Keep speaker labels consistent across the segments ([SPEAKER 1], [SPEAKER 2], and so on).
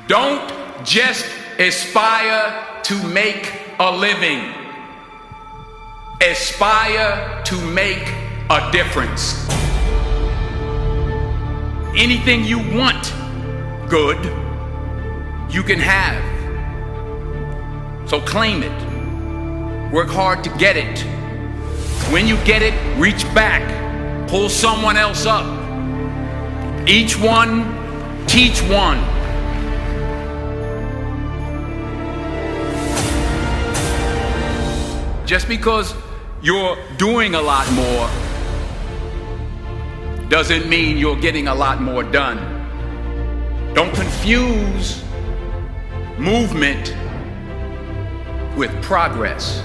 [SPEAKER 1] Don't just aspire to make a living. Aspire to make a difference. Anything you want good, you can have. So claim it. Work hard to get it. When you get it, reach back. Pull someone else up. Each one, teach one. Just because you're doing a lot more doesn't mean you're getting a lot more done. Don't confuse movement with progress.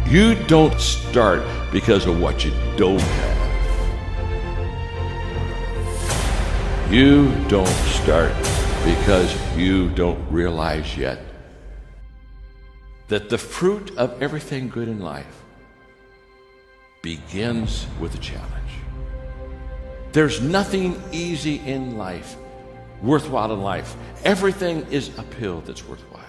[SPEAKER 2] You don't start because of what you don't have. You don't start because you don't realize yet that the fruit of everything good in life begins with a challenge. There's nothing easy in life, worthwhile in life. Everything is uphill that's worthwhile.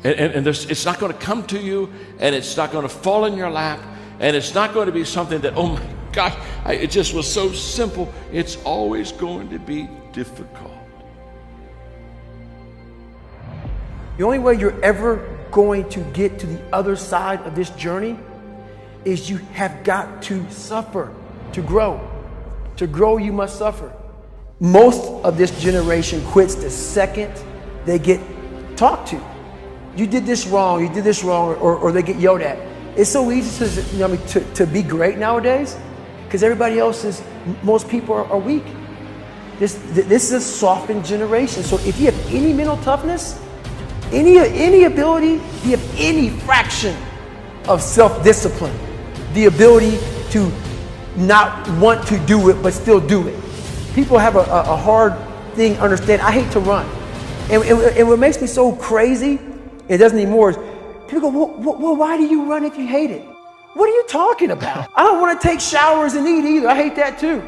[SPEAKER 2] And it's not going to come to you, and it's not going to fall in your lap, and it's not going to be something that, oh my gosh, it just was so simple. It's always going to be difficult.
[SPEAKER 3] The only way you're ever going to get to the other side of this journey is you have got to suffer to grow. To grow, you must suffer. Most of this generation quits the second they get talked to. You did this wrong, or they get yelled at. It's so easy to be great nowadays because everybody else is, most people are weak. This is a softened generation. So if you have any mental toughness, any ability, if you have any fraction of self-discipline, the ability to not want to do it but still do it. People have a hard thing understand. I hate to run. And what makes me so crazy, it doesn't anymore, is people go, well, why do you run if you hate it? What are you talking about? I don't want to take showers and eat either. I hate that too.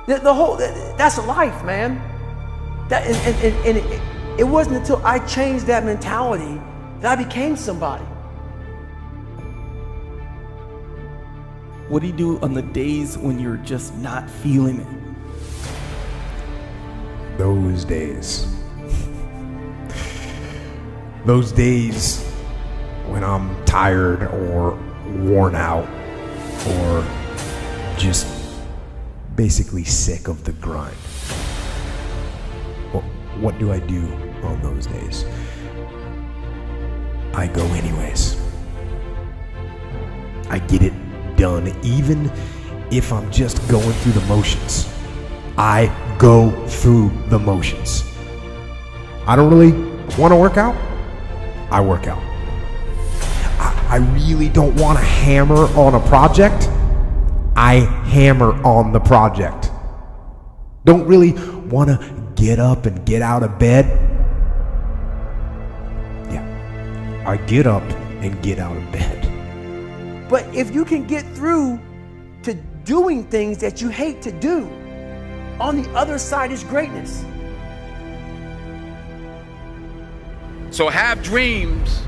[SPEAKER 3] That's life, man. It wasn't until I changed that mentality that I became somebody.
[SPEAKER 4] What do you do on the days when you're just not feeling it?
[SPEAKER 5] Those days. Those days when I'm tired or worn out or just basically sick of the grind. Well, what do I do on those days? I go anyways. I get it done, even if I'm just going through the motions. I go through the motions. I don't really want to work out. I work out. I really don't want to hammer on a project. I hammer on the project. Don't really want to get up and get out of bed. Yeah, I get up and get out of bed.
[SPEAKER 3] But if you can get through to doing things that you hate to do, on the other side is greatness.
[SPEAKER 1] So have dreams,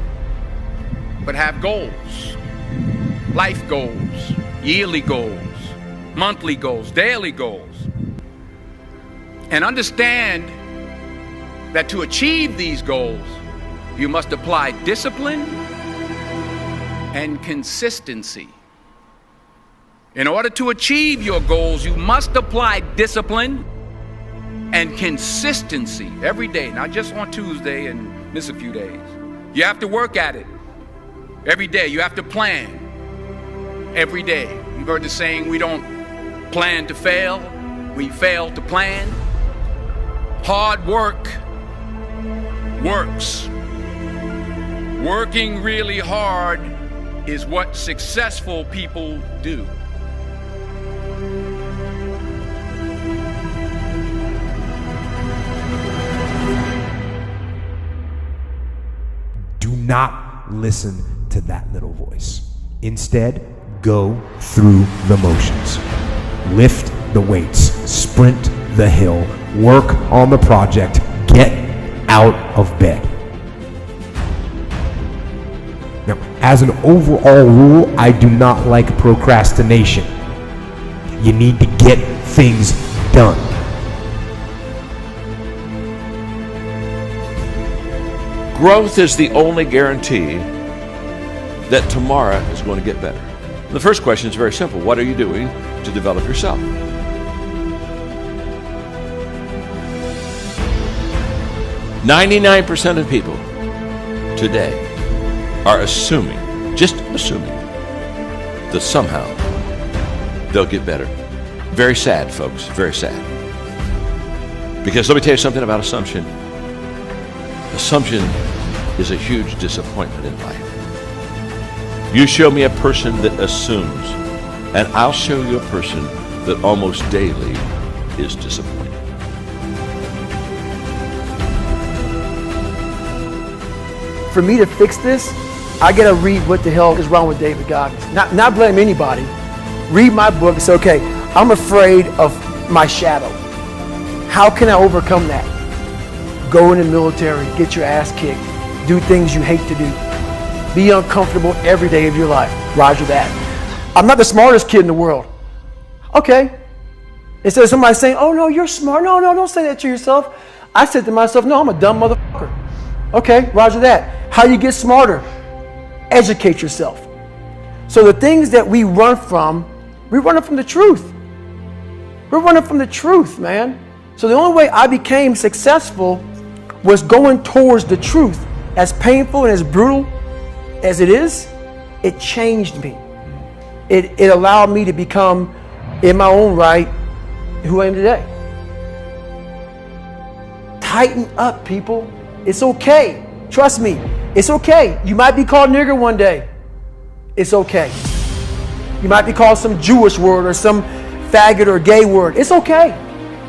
[SPEAKER 1] but have goals. Life goals, yearly goals, monthly goals, daily goals. And understand that to achieve these goals, you must apply discipline and consistency. In order to achieve your goals, you must apply discipline and consistency every day, not just on Tuesday and miss a few days. You have to work at it every day. You have to plan every day. You've heard the saying, we don't plan to fail, we fail to plan. Hard work works. Working really hard is what successful people do.
[SPEAKER 5] Do not listen to that little voice. Instead, go through the motions. Lift the weights. sprint the hill, work on the project, get out of bed. Now, as an overall rule, I do not like procrastination. You need to get things done.
[SPEAKER 2] Growth is the only guarantee that tomorrow is going to get better. The first question is very simple. What are you doing to develop yourself? "99% of people today are assuming, just assuming, that somehow they'll get better. Very sad, folks, very sad. Because let me tell you something about assumption. Assumption is a huge disappointment in life. You show me a person that assumes, and I'll show you a person that almost daily is disappointed.
[SPEAKER 3] For me to fix this, I gotta read what the hell is wrong with David Goggins. Not blame anybody. Read my book and say, okay, I'm afraid of my shadow. How can I overcome that? Go in the military, get your ass kicked, do things you hate to do. Be uncomfortable every day of your life. Roger that. I'm not the smartest kid in the world. Okay. Instead of somebody saying, oh no, you're smart. No, don't say that to yourself. I said to myself, no, I'm a dumb motherfucker. Okay, roger that. How you get smarter? Educate yourself. So the things that we run from, we're running from the truth. We're running from the truth, man. So the only way I became successful was going towards the truth. As painful and as brutal as it is, it changed me. It allowed me to become, in my own right, who I am today. Tighten up, people. It's okay. Trust me. It's okay. You might be called nigger one day. It's okay. You might be called some Jewish word or some faggot or gay word. It's okay.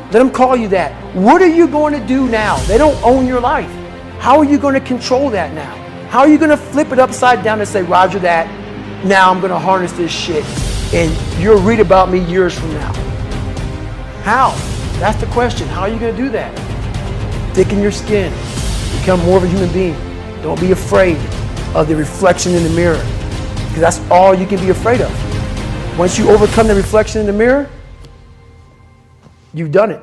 [SPEAKER 3] Let them call you that. What are you going to do now? They don't own your life. How are you going to control that now? How are you going to flip it upside down and say, roger that, now I'm going to harness this shit and you'll read about me years from now? How? That's the question. How are you going to do that? Thicken your skin. Become more of a human being. Don't be afraid of the reflection in the mirror, because that's all you can be afraid of. Once you overcome the reflection in the mirror, you've done it.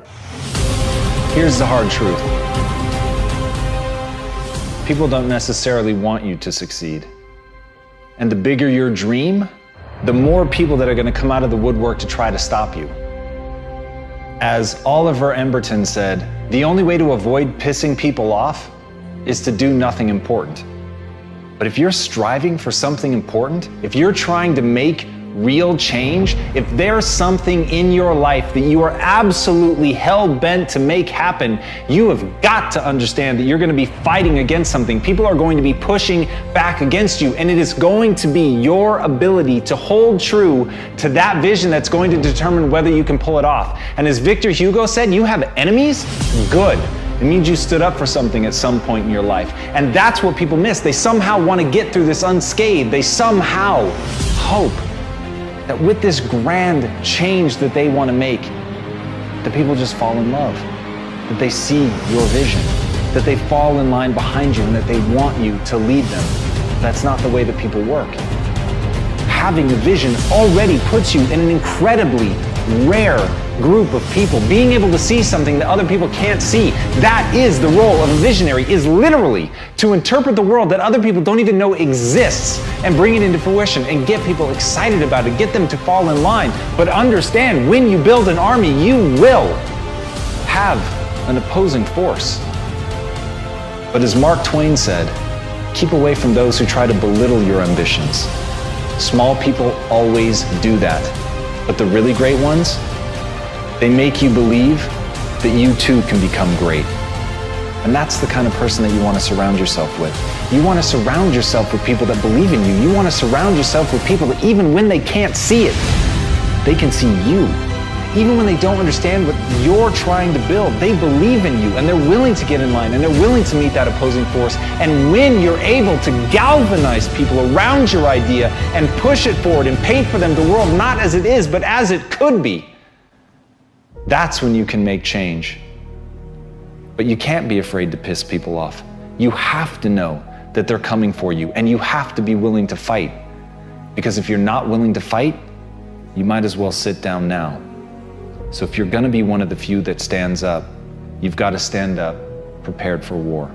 [SPEAKER 6] Here's the hard truth. People don't necessarily want you to succeed. And the bigger your dream, the more people that are going to come out of the woodwork to try to stop you. As Oliver Emberton said, the only way to avoid pissing people off is to do nothing important. But if you're striving for something important, if you're trying to make real change, if there's something in your life that you are absolutely hell-bent to make happen, you have got to understand that you're going to be fighting against something. People are going to be pushing back against you, and it is going to be your ability to hold true to that vision that's going to determine whether you can pull it off. And as Victor Hugo said, you have enemies? Good. It means you stood up for something at some point in your life. And that's what people miss. They somehow want to get through this unscathed. They somehow hope that with this grand change that they want to make, that people just fall in love, that they see your vision, that they fall in line behind you, and that they want you to lead them. That's not the way that people work. Having a vision already puts you in an incredibly rare group of people. Being able to see something that other people can't see, that is the role of a visionary, is literally to interpret the world that other people don't even know exists and bring it into fruition and get people excited about it, get them to fall in line. But understand, when you build an army, you will have an opposing force. But as Mark Twain said, keep away from those who try to belittle your ambitions. Small people always do that. But the really great ones, they make you believe that you too can become great. And that's the kind of person that you want to surround yourself with. You want to surround yourself with people that believe in you. You want to surround yourself with people that even when they can't see it, they can see you. Even when they don't understand what you're trying to build, they believe in you and they're willing to get in line and they're willing to meet that opposing force. And when you're able to galvanize people around your idea and push it forward and paint for them the world not as it is, but as it could be, That's when you can make change. But you can't be afraid to piss people off. You have to know that they're coming for you, and you have to be willing to fight. Because if you're not willing to fight, you might as well sit down now. So if you're gonna be one of the few that stands up, you've got to stand up prepared for war.